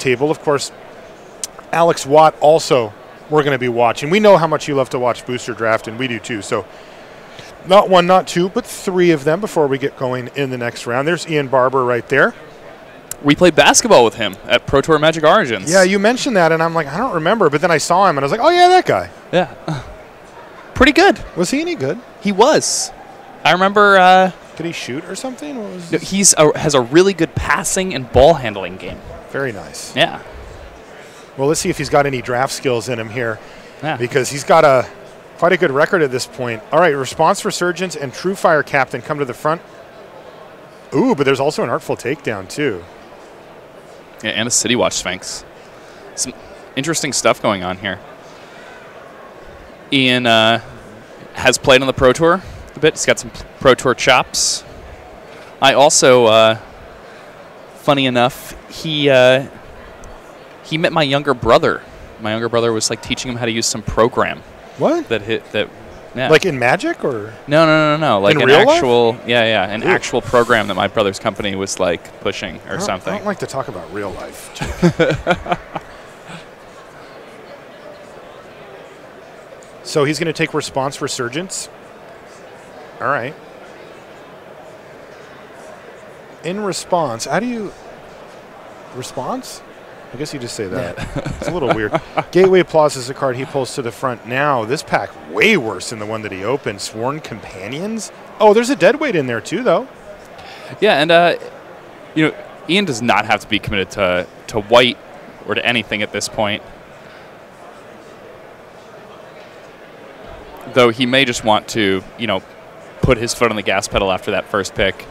table. Of course, Alex Watt also we're going to be watching. We know how much you love to watch Booster Draft, and we do too. So not one, not two, but three of them before we get going in the next round. There's Ian Barber right there. We played basketball with him at Pro Tour Magic Origins. Yeah, you mentioned that, and I'm like, I don't remember. But then I saw him, and I was like, oh, yeah, that guy. Yeah. Pretty good. Was he any good? He was. I remember... Did he shoot or something? What was has a really good passing and ball handling game. Very nice. Yeah. Well, let's see if he's got any draft skills in him here. Yeah. Because he's got quite a good record at this point. All right, Response Resurgence and True Fire Captain come to the front. Ooh, but there's also an Artful Takedown, too. Yeah, and a City Watch Sphinx. Some interesting stuff going on here. Ian has played on the Pro Tour a bit. He's got some Pro Tour chops. I also, funny enough, he met my younger brother. My younger brother was like teaching him how to use some program. What? Yeah. Like in Magic or? No. Like in an real actual, life? yeah, an actual program that my brother's company was like pushing or something. I don't like to talk about real life. So he's going to take Response Resurgence. All right. In response, how do you response? I guess you just say that. It's a little weird. Gateway Plaza is a card he pulls to the front now. This pack way worse than the one that he opened. Sworn Companions. Oh, there's a deadweight in there too, though. Yeah, and Ian does not have to be committed to white or to anything at this point. Though he may just want to, put his foot on the gas pedal after that first pick.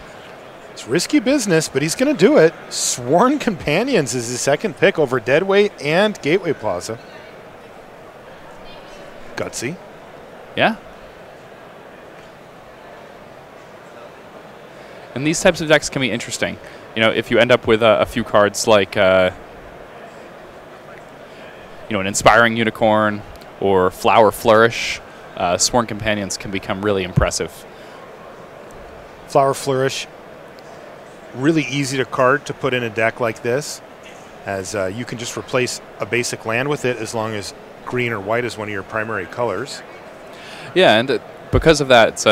It's risky business, but he's going to do it. Sworn Companions is his second pick over Deadweight and Gateway Plaza. Gutsy. Yeah. And these types of decks can be interesting. If you end up with a few cards like, an Inspiring Unicorn or Flower Flourish, Sworn Companions can become really impressive. Flower Flourish. Really easy to card to put in a deck like this, as you can just replace a basic land with it as long as green or white is one of your primary colors. Yeah, and because of that,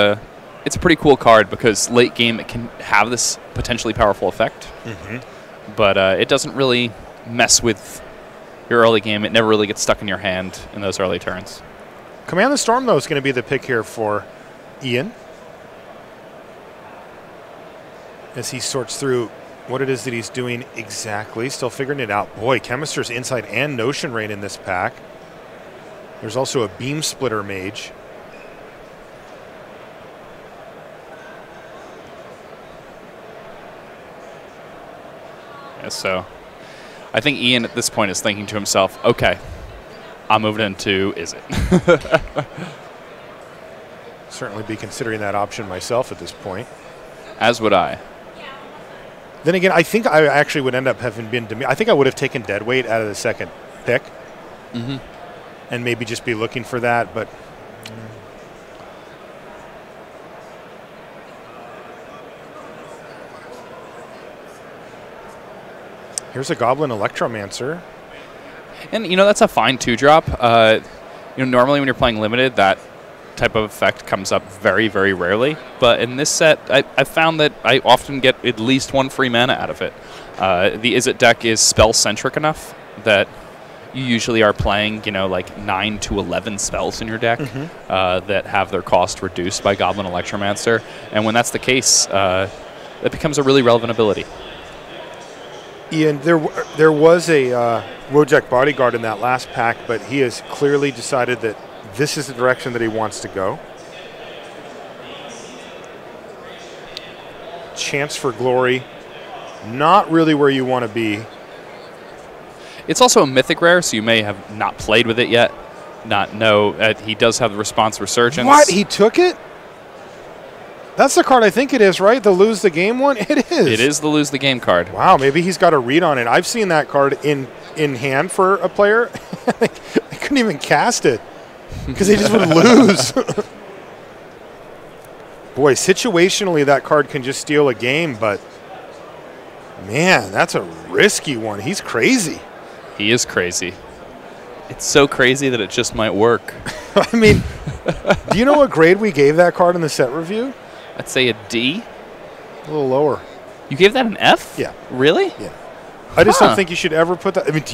it's a pretty cool card because late game it can have this potentially powerful effect, but it doesn't really mess with your early game. It never really gets stuck in your hand in those early turns. Command the Storm, though, is going to be the pick here for Ian, as he sorts through what it is that he's doing exactly. Still figuring it out. Boy, Chemister's Insight and Notion Rain in this pack. There's also a Beam Splitter Mage. Yeah, so I think Ian at this point is thinking to himself, okay, I'm moving into Izzet. Certainly be considering that option myself at this point. As would I. Then again, I think I actually would end up having been to me. I think I would have taken Deadweight out of the second pick, and maybe just be looking for that. But here's a Goblin Electromancer, and that's a fine 2-drop. Normally when you're playing limited, that type of effect comes up very, very rarely. But in this set, I found that I often get at least 1 free mana out of it. The Izzet deck is spell-centric enough that you usually are playing, like 9 to 11 spells in your deck that have their cost reduced by Goblin Electromancer. And when that's the case, it becomes a really relevant ability. Ian, there was a Wojak Bodyguard in that last pack, but he has clearly decided that this is the direction that he wants to go. Chance for Glory, not really where you want to be. It's also a mythic rare, so you may have not played with it yet. Not know he does have the Response Resurgence. What? He took it? That's the card I think it is, right? The Lose the Game one? It is. It is the Lose the Game card. Wow, maybe he's got a read on it. I've seen that card in hand for a player. I couldn't even cast it because they just would lose. Boy, situationally that card can just steal a game, but man, that's a risky one. He's crazy. He is crazy. It's so crazy that it just might work. I mean, do you know what grade we gave that card in the set review? I'd say a D. A little lower. You gave that an F? Yeah. Really? Yeah. I just don't think you should ever put that. I mean,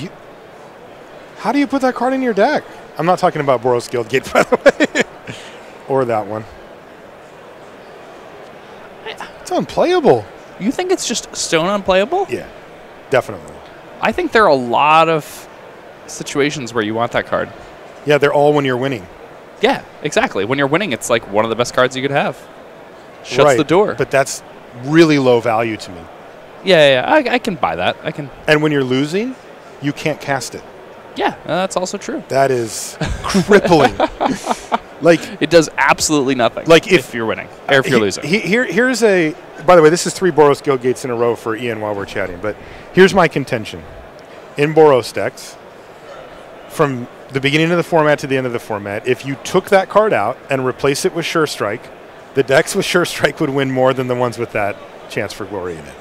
how do you put that card in your deck? I'm not talking about Boros Guildgate, by the way. Or that one. It's unplayable. You think it's just stone unplayable? Yeah, definitely. I think there are a lot of situations where you want that card. Yeah, they're all when you're winning. Yeah, exactly. When you're winning, it's like one of the best cards you could have. Shuts the door. But that's really low value to me. Yeah, I can buy that. I can. And when you're losing, you can't cast it. Yeah, that's also true. That is crippling. Like, it does absolutely nothing. Like if you're winning or if you're losing. Here's a. By the way, this is 3 Boros Guildgates in a row for Ian while we're chatting. But here's my contention: in Boros decks, from the beginning of the format to the end of the format, if you took that card out and replaced it with Sure Strike, the decks with Sure Strike would win more than the ones with that Chance for Glory in it.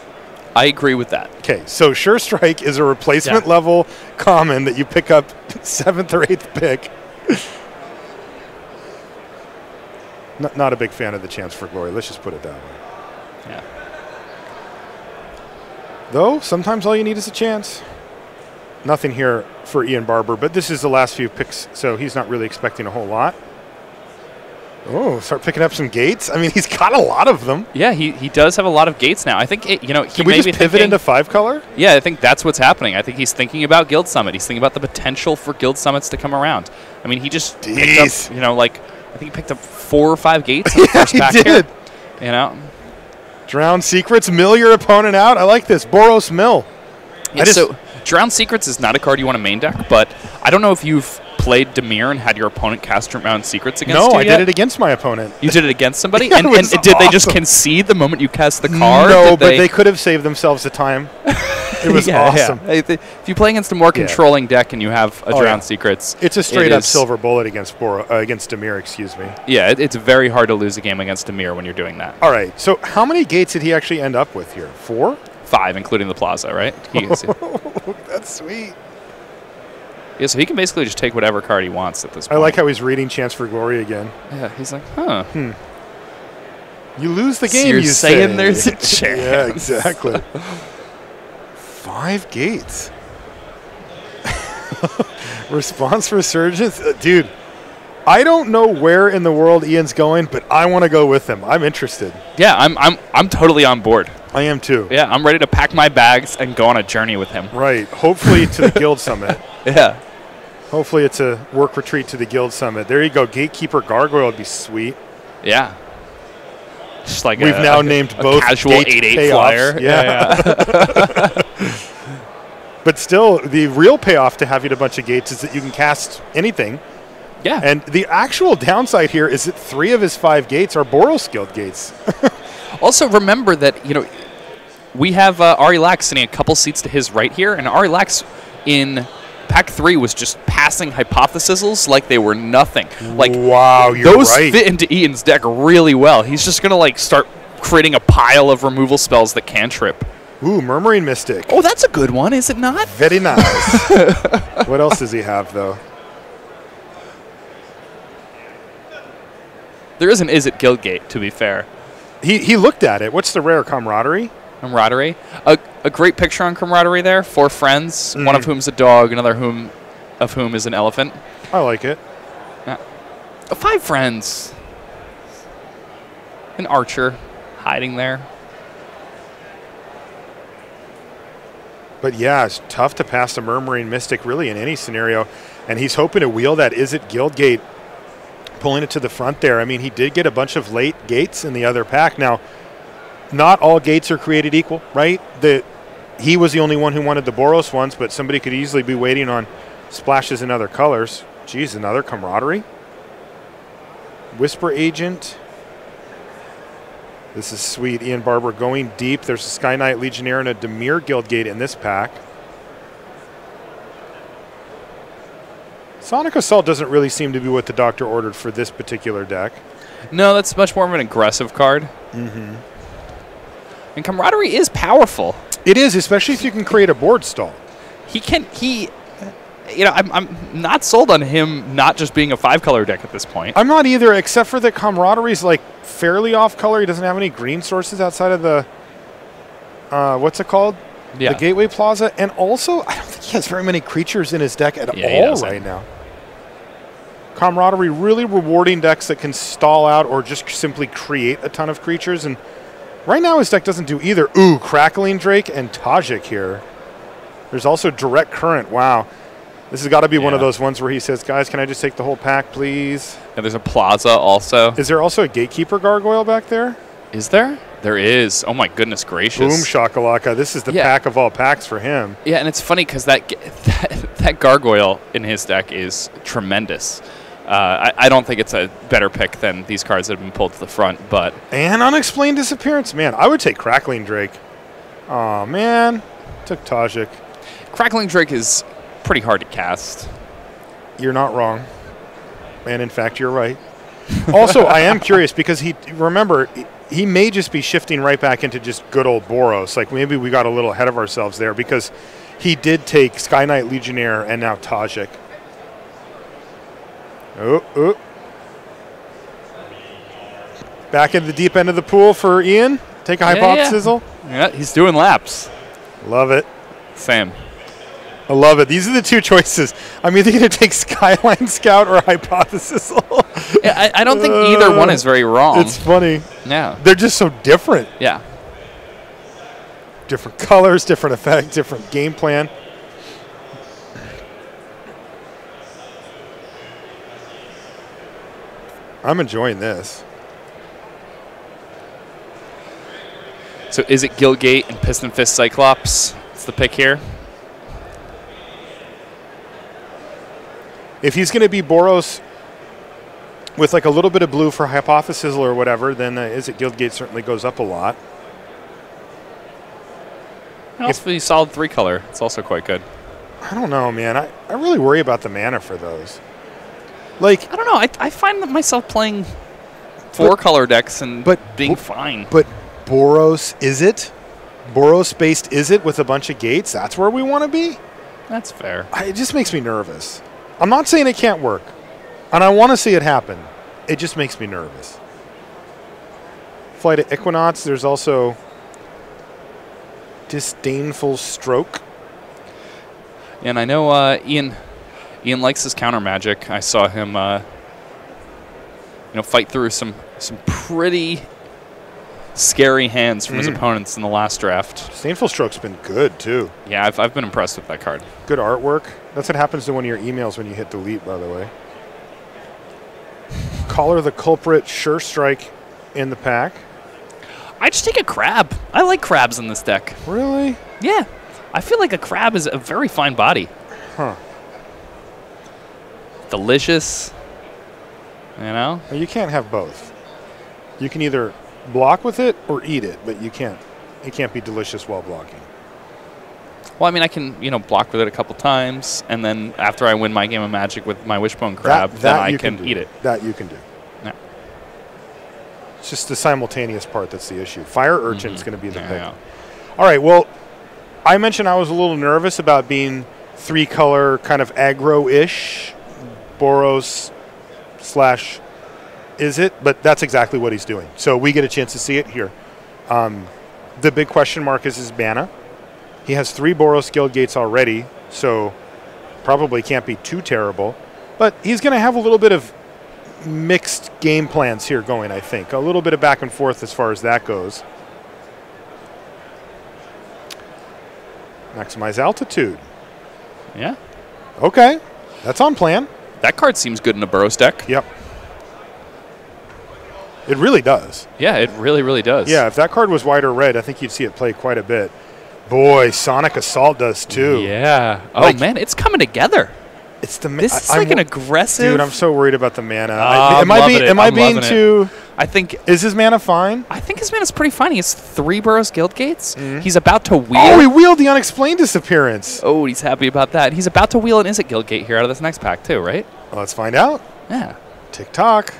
I agree with that. Okay, so Sure Strike is a replacement level common that you pick up 7th or 8th pick. Not a big fan of the Chance for Glory. Let's just put it that way. Yeah. Though, sometimes all you need is a chance. Nothing here for Ian Barber, but this is the last few picks, so he's not really expecting a whole lot. Oh, start picking up some gates? I mean, he's got a lot of them. Yeah, he does have a lot of gates now. I think, he Can we may just be pivot into 5-color? Yeah, I think that's what's happening. I think he's thinking about Guild Summit. He's thinking about the potential for Guild Summits to come around. I mean, he just picked up, I think he picked up 4 or 5 gates in the first pack did. Here. Drowned Secrets, mill your opponent out. I like this. Boros mill. Yeah, so Drowned Secrets is not a card you want to main deck, but I don't know if you've played Dimir and had your opponent cast Drowned Secrets against you. No, I did it against my opponent. You did it against somebody? Yeah, and did they just concede the moment you cast the card? No, but they could have saved themselves the time. It was awesome. Yeah. If you play against a more controlling deck and you have a Drowned Secrets, it's a straight-up silver bullet against Dimir, excuse me. Yeah, it's very hard to lose a game against Dimir when you're doing that. All right, so how many gates did he actually end up with here? 4? 5, including the plaza, right? That's sweet. Yeah, so he can basically just take whatever card he wants at this point. I like how he's reading Chance for Glory again. Yeah, he's like, huh. You lose the game, so you're you saying say. There's a chance. Yeah, exactly. 5 gates. Response Resurgence? Dude, I don't know where in the world Ian's going, but I want to go with him. I'm interested. Yeah, I'm totally on board. I am too. Yeah, I'm ready to pack my bags and go on a journey with him. Right. Hopefully to the Guild Summit. Yeah. Hopefully it's a work retreat to the Guild Summit. There you go. Gatekeeper Gargoyle would be sweet. Yeah. Just like we've now named both casual 8/8 flyer. Yeah. But still, the real payoff to having a bunch of gates is that you can cast anything. Yeah. And the actual downside here is that 3 of his 5 gates are Boros Guild gates. Also, remember that we have Ari Lax sitting a couple seats to his right here, and Ari Lax in Pack 3 was just passing hypothesizes like they were nothing. Like, wow, those fit into Ian's deck really well. He's just going to start creating a pile of removal spells that cantrip. Ooh, Murmuring Mystic. Oh, that's a good one, is it not? Very nice. What else does he have, though? There is an Izzet Guildgate, to be fair. He looked at it. What's the rare? Camaraderie? Camaraderie. A great picture on Camaraderie there. 4 friends, one of whom's a dog, another of whom is an elephant. I like it. 5 friends. An archer hiding there. But yeah, it's tough to pass the Murmuring Mystic really in any scenario. And he's hoping to wheel that Izzet Guildgate, pulling it to the front there. I mean, he did get a bunch of late gates in the other pack. Now, not all gates are created equal, right? He was the only one who wanted the Boros ones, but somebody could easily be waiting on splashes in other colors. Geez, another Camaraderie. Whisper Agent. This is sweet. Ian Barber going deep. There's a Sky Knight Legionnaire and a Dimir Guildgate in this pack. Sonic Assault doesn't really seem to be what the doctor ordered for this particular deck. No, that's much more of an aggressive card. Mm-hmm. And Camaraderie is powerful. It is, especially if you can create a board stall. He you know, I'm not sold on him not just being a 5-color deck at this point. I'm not either, except for that Camaraderie's like fairly off color. He doesn't have any green sources outside of the what's it called? Yeah. The Gateway Plaza. And also, I don't think he has very many creatures in his deck at all right now. Camaraderie, really rewarding decks that can stall out or just simply create a ton of creatures. And right now his deck doesn't do either. Ooh, Crackling Drake and Tajik here. There's also Direct Current. Wow. This has got to be one of those ones where he says, guys, can I just take the whole pack, please? And there's a Plaza also. Is there also a Gatekeeper Gargoyle back there? Is there? There is. Oh, my goodness gracious. Boom shakalaka. This is the pack of all packs for him. Yeah, and it's funny because that Gargoyle in his deck is tremendous. I don't think it's a better pick than these cards that have been pulled to the front, but... And Unexplained Disappearance. Man, I would take Crackling Drake. Oh, man. Took Tajik. Crackling Drake is pretty hard to cast. You're not wrong. And, in fact, you're right. Also, I am curious because remember, he may just be shifting right back into just good old Boros. Like, maybe we got a little ahead of ourselves there because he did take Sky Knight Legionnaire and now Tajik. Oh. Back in the deep end of the pool for Ian. Take a Hypothesizzle. Yeah, he's doing laps. Love it. Same. I love it. These are the two choices. I'm either going to take Skyline Scout or Hypothesizzle. Yeah, I don't think either one is very wrong. It's funny. Yeah. They're just so different. Yeah. Different colors, different effect, different game plan. I'm enjoying this. So is it Guildgate and Piston Fist Cyclops? It's the pick here. If he's going to be Boros with like a little bit of blue for Hypothesizzle or whatever, then Izzet Guildgate certainly goes up a lot. Also be solid 3-color. It's also quite good. I don't know, man. I really worry about the mana for those. Like, I don't know. I find myself playing 4-color decks and being fine. But Boros Izzet? Boros-based Izzet with a bunch of gates? That's where we want to be? That's fair. It just makes me nervous. I'm not saying it can't work. And I want to see it happen. It just makes me nervous. Flight of Equinox. There's also Disdainful Stroke. And I know Ian likes his counter magic. I saw him fight through some pretty scary hands from his opponents in the last draft. Disdainful Stroke's been good, too. Yeah, I've been impressed with that card. Good artwork. That's what happens to one of your emails when you hit delete, by the way. Collar the Culprit, Sure Strike in the pack. I just take a crab. I like crabs in this deck. Really? Yeah. I feel like a crab is a very fine body. Huh. Delicious. You know? Well, you can't have both. You can either block with it or eat it, but you can't. It can't be delicious while blocking. Well, I mean, I can, block with it a couple times, and then after I win my game of Magic with my Wishbone Crab, then I can eat it. That you can do. Yeah. It's just the simultaneous part that's the issue. Fire Urchin is going to be the pick. Yeah. All right, well, I mentioned I was a little nervous about being 3-color kind of aggro-ish, Boros / Izzet, but that's exactly what he's doing. So we get a chance to see it here. The big question mark is his mana. He has 3 Boros Guildgates already, so probably can't be too terrible. But he's going to have a little bit of mixed game plans here going, I think. A little bit of back and forth as far as that goes. Maximize Altitude. Yeah. Okay. That's on plan. That card seems good in a Boros deck. Yep. It really does. Yeah, it really, really does. Yeah, if that card was white or red, I think you'd see it play quite a bit. Boy, Sonic Assault does too. Yeah. Oh, man, it's coming together. It's the This is like an aggressive. Dude, I'm so worried about the mana. Am I being too? I think. Is his mana fine? I think his mana's pretty fine. He has 3 Boros Guildgates. He's about to wheel. Oh, he wheeled the Unexplained Disappearance. Oh, he's happy about that. He's about to wheel an Izzet Guildgate here out of this next pack too, right? Well, let's find out. Yeah. Tick-tock.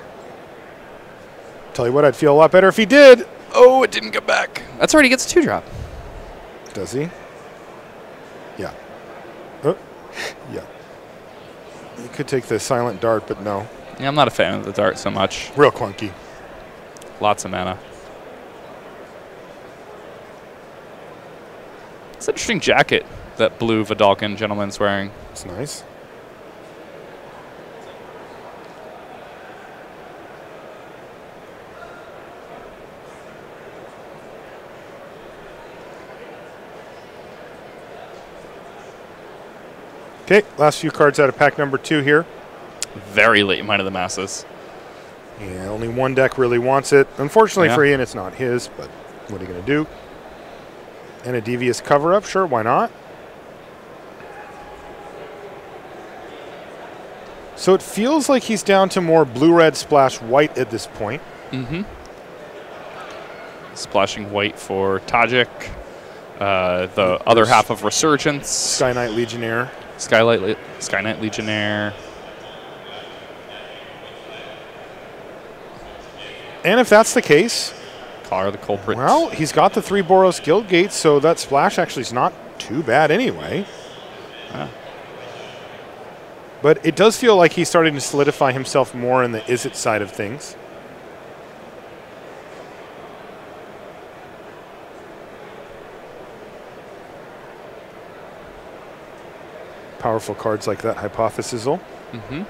Tell you what, I'd feel a lot better if he did. Oh, it didn't come back. That's already gets a 2-drop. Does he? Yeah. Yeah. You could take the silent dart, but no. Yeah, I'm not a fan of the dart so much. Real clunky. Lots of mana. It's an interesting jacket that blue Vidalcan gentleman's wearing. It's nice. Okay, last few cards out of pack number 2 here. Very late Might of the Masses. Yeah, only one deck really wants it. Unfortunately for Ian, it's not his, but what are you going to do? And a Devious Cover-Up, sure, why not? So it feels like he's down to more blue-red splash white at this point. Mm-hmm. Splashing white for Tajik. The other half of Resurgence. Sky Knight Legionnaire. Sky Knight Legionnaire. And if that's the case, Collar the Culprit. well, he's got the 3 Boros guildgates, so that splash actually is not too bad anyway. But it does feel like he's starting to solidify himself more in the Izzet side of things. Powerful cards like that, Hypothesisal. Mm-hmm.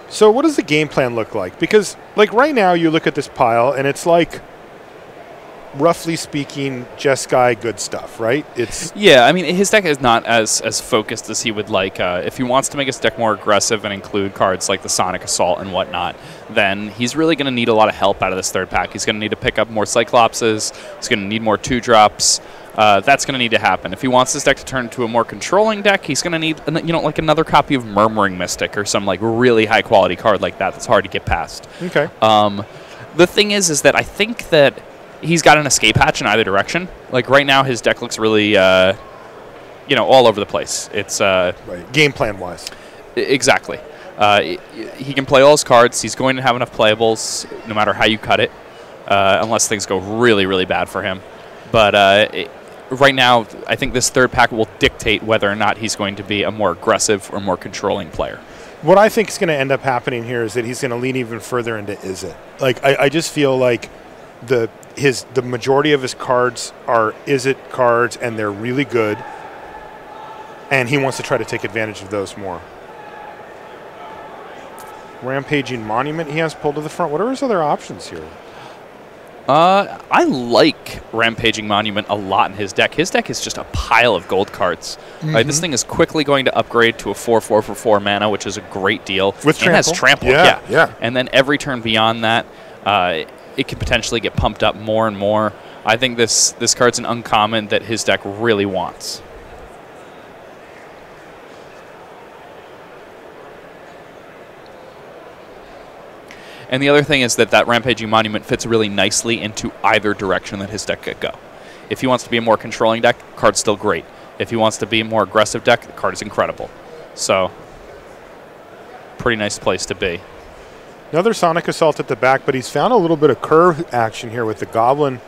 So what does the game plan look like? Because, like, right now you look at this pile, and it's like, roughly speaking, Jeskai good stuff, right? It's Yeah, I mean, his deck is not as focused as he would like. If he wants to make his deck more aggressive and include cards like the Sonic Assault and whatnot, then he's really going to need a lot of help out of this third pack. He's going to need to pick up more Cyclopses. He's going to need more 2-drops. That's going to need to happen. If he wants this deck to turn into a more controlling deck, he's going to need, like another copy of Murmuring Mystic or some like really high quality card like that that's hard to get past. okay. The thing is that I think that he's got an escape hatch in either direction. Like right now, his deck looks really, all over the place. It's right. Game plan wise. Exactly. He can play all his cards. He's going to have enough playables no matter how you cut it, unless things go really, really bad for him. But right now, I think this third pack will dictate whether or not he's going to be a more aggressive or more controlling player. What I think is going to end up happening here is that he's going to lean even further into Izzet. Like I just feel like the majority of his cards are Izzet cards, and they're really good. And he wants to try to take advantage of those more. Rampaging Monument he has pulled to the front. What are his other options here? I like Rampaging Monument a lot in his deck. His deck is just a pile of gold cards. Mm-hmm. Right, this thing is quickly going to upgrade to a 4/4 for 4 mana, which is a great deal. With Trample. And has Trample, yeah. And then every turn beyond that, it can potentially get pumped up more and more. I think this card's an uncommon that his deck really wants. And the other thing is that Rampaging Monument fits really nicely into either direction that his deck could go. If he wants to be a more controlling deck, the card's still great. If he wants to be a more aggressive deck, the card is incredible. So, pretty nice place to be. Another Sonic Assault at the back, but he's found a little bit of curve action here with the Goblin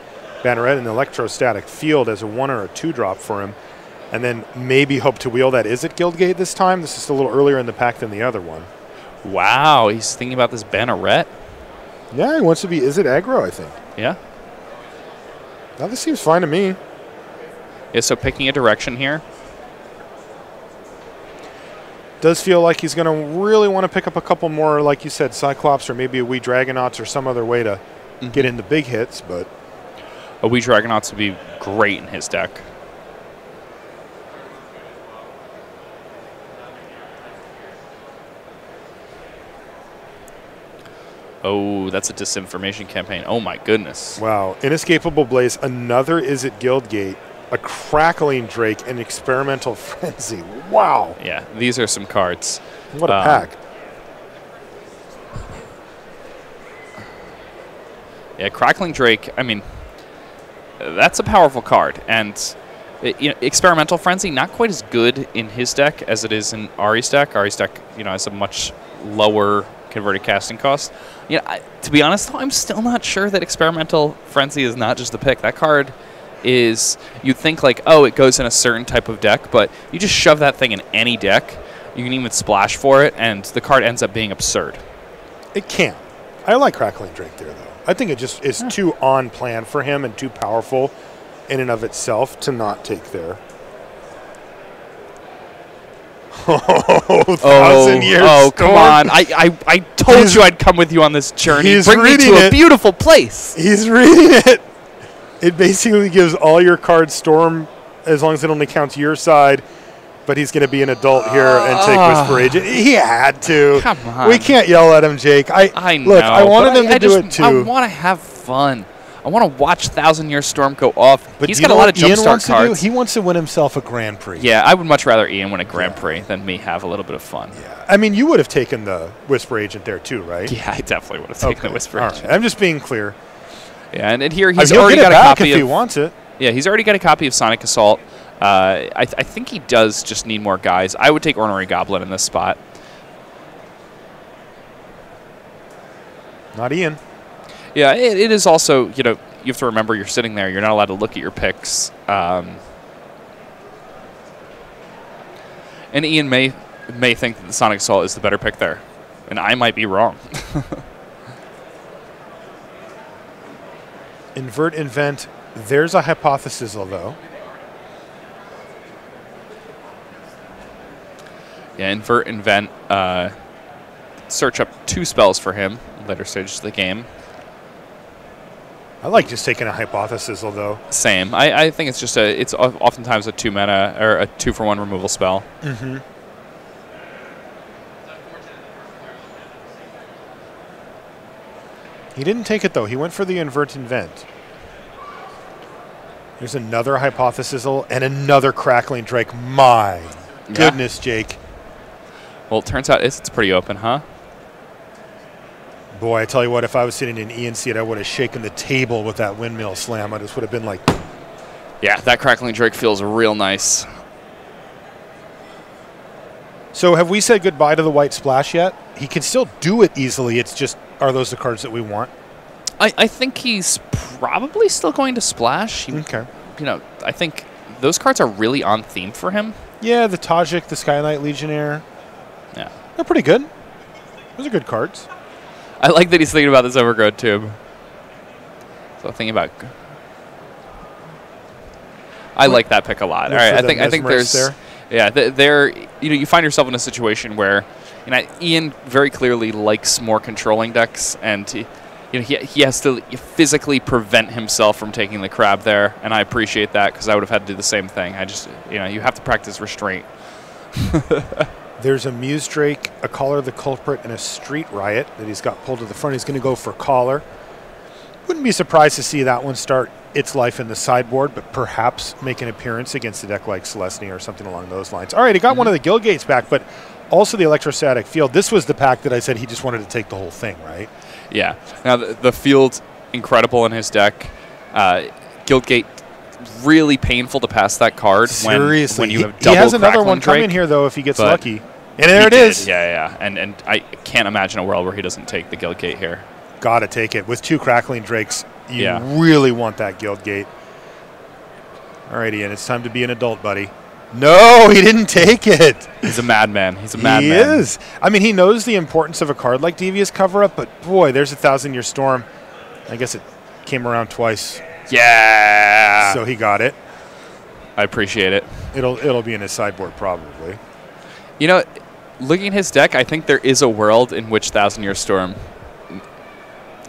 Banneret and the Electrostatic Field as a 1 or a 2-drop for him. And then maybe hope to wheel that Izzet Guildgate this time. This is a little earlier in the pack than the other one. Wow, he's thinking about this Banneret. Yeah, he wants to be Izzet aggro, I think. Yeah. Now this seems fine to me. Yeah, so picking a direction here. Does feel like he's going to really want to pick up a couple more, like you said, Cyclops or maybe a wee Dragonauts or some other way to get into big hits, but A wee Dragonauts would be great in his deck. Oh, that's a disinformation campaign. Oh, my goodness. wow. Inescapable Blaze, another Izzet Guildgate, a Crackling Drake, and Experimental Frenzy. Wow. Yeah, these are some cards. What a pack. Yeah, Crackling Drake, I mean, that's a powerful card. And Experimental Frenzy, not quite as good in his deck as it is in Ari's deck. Ari's deck, has a much lower converted casting cost. To be honest, though, I'm still not sure that Experimental Frenzy is not just the pick. That card is you'd think like, oh, it goes in a certain type of deck, but you just shove that thing in any deck. You can even splash for it, and the card ends up being absurd. It can. I like Crackling Drake there, though. I think it just is too on plan for him and too powerful in and of itself to not take there. Thousand years. Oh, come on. I told you I'd come with you on this journey. Bring me to a beautiful place. He's reading it. It basically gives all your cards storm as long as it only counts your side. But he's going to be an adult here and take Whisper Agent. He had to. Come on. We can't yell at him, Jake. I know. Look, I wanted him to do it too. I want to have fun. I want to watch Thousand Year Storm go off. But he's got a lot of jumpstart cards. He wants to win himself a Grand Prix. Yeah, I would much rather Ian win a Grand Prix than me have a little bit of fun. Yeah. I mean, you would have taken the Whisper Agent there too, right? Yeah, I definitely would have taken the Whisper Agent. Right. I'm just being clear. Yeah, and here he's already got a copy if he wants it. Yeah, he's already got a copy of Sonic Assault. I think he does just need more guys. I would take Ornery Goblin in this spot. Not Ian. Yeah, it is also, you know, you have to remember you're sitting there. You're not allowed to look at your picks. And Ian may think that the Sonic Assault is the better pick there. And I might be wrong. Invert, Invent. There's a hypothesis, though. Yeah, Invert, Invent. Search up 2 spells for him later stages of the game. I like just taking a hypothesis, though. Same. I think it's just it's oftentimes a 2 mana or a 2-for-1 removal spell. Mm-hmm. He didn't take it, though. He went for the Invert Invent. There's another hypothesis and another Crackling Drake. My goodness, Jake. Well, it turns out it's pretty open, huh? Boy, I tell you what, if I was sitting in Ian's seat, I would have shaken the table with that windmill slam. I just would have been like... Yeah, that Crackling Drake feels real nice. So have we said goodbye to the white splash yet? He can still do it easily. It's just, are those the cards that we want? I think he's probably still going to splash. Okay. You know, I think those cards are really on theme for him. Yeah, the Tajik, the Skylight Legionnaire. Yeah. They're pretty good. Those are good cards. I like that he's thinking about this Overgrowth Tube. So thinking about... I like that pick a lot. All right, I think there's... There. Yeah, there. You know, you find yourself in a situation where, you know, Ian very clearly likes more controlling decks, and he has to physically prevent himself from taking the crab there, and I appreciate that because I would have had to do the same thing. I just, you know, you have to practice restraint. There's a Muse Drake, a Collar the Culprit, and a Street Riot that he's got pulled to the front. He's going to go for Collar. Wouldn't be surprised to see that one start its life in the sideboard, but perhaps make an appearance against a deck like Celestia or something along those lines. All right, he got one of the Guildgates back, but also the Electrostatic Field. This was the pack that I said he just wanted to take the whole thing, right? Yeah. Now, the field's incredible in his deck. Guildgate, really painful to pass that card. Seriously. When you have double He has another one Drake, coming here, though, if he gets lucky. And there it is. Yeah. And I can't imagine a world where he doesn't take the Guildgate here. Got to take it. With 2 Crackling Drakes, you really want that Guildgate. All right, Ian, it's time to be an adult, buddy. No, he didn't take it. He's a madman. He's a madman. He is. I mean, he knows the importance of a card like Devious Cover-Up, but boy, there's a 1,000-Year Storm. I guess it came around twice. Yeah. So he got it. I appreciate it. It'll be in his sideboard probably. You know, looking at his deck, I think there is a world in which 1,000-Year Storm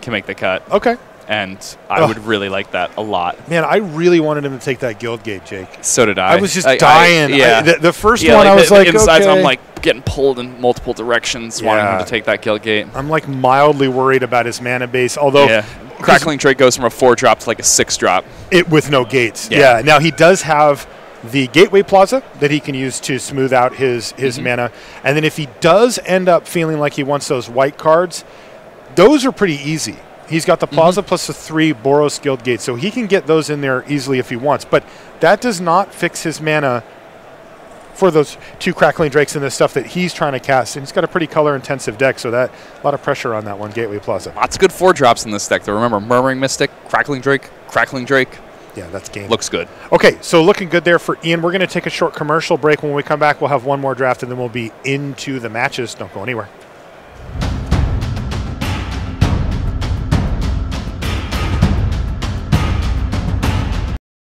can make the cut. Okay. And I would really like that a lot. Man, I really wanted him to take that Guildgate, Jake. So did I. I was just dying. The first one, like I was like, insides, okay. I'm like getting pulled in multiple directions, wanting him to take that Guildgate. I'm like mildly worried about his mana base, although Crackling Drake goes from a 4-drop to like a 6-drop. With no gates. Yeah. Now he does have the Gateway Plaza that he can use to smooth out his mana, and then if he does end up feeling like he wants those white cards, those are pretty easy. He's got the Plaza plus the 3 Boros Guildgate, so he can get those in there easily if he wants. But that does not fix his mana for those 2 Crackling Drakes and the stuff that he's trying to cast. And he's got a pretty color-intensive deck, so that a lot of pressure on that one, Gateway Plaza. Lots of good 4-drops in this deck, though. Remember, Murmuring Mystic, Crackling Drake, Crackling Drake. Yeah, that's game. Looks good. Okay, so looking good there for Ian. We're going to take a short commercial break. When we come back, we'll have one more draft, and then we'll be into the matches. Don't go anywhere.